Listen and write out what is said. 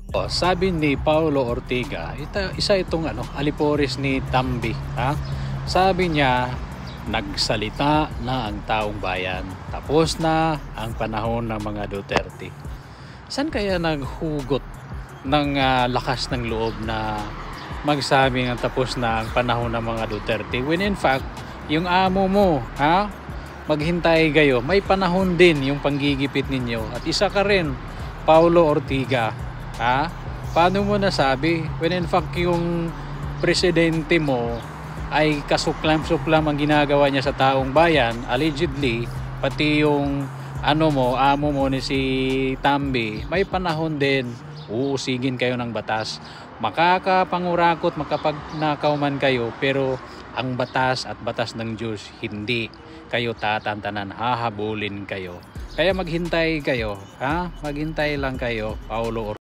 Sabi ni Paulo Ortega, isa itong alipores ni Tambi, ha? Sabi niya, nagsalita na ang taong bayan. Tapos na ang panahon ng mga Duterte. Saan kaya naghugot ng lakas ng loob na magsabi ng tapos na ang panahon ng mga Duterte? When in fact, yung amo mo, ha? Maghintay kayo. May panahon din yung panggigipit ninyo. At isa ka rin, Paulo Ortega. Ha? Paano mo nasabi? When in fact yung presidente mo ay kasuklam-suklam ang ginagawa niya sa taong bayan, allegedly, pati yung amo mo ni si Tambi, may panahon din, uusigin kayo ng batas. Makakapangurakot, makapagnakaw man kayo, pero ang batas at batas ng Diyos, hindi kayo tatantanan, hahabulin kayo. Kaya maghintay kayo, ha? Maghintay lang kayo, Paulo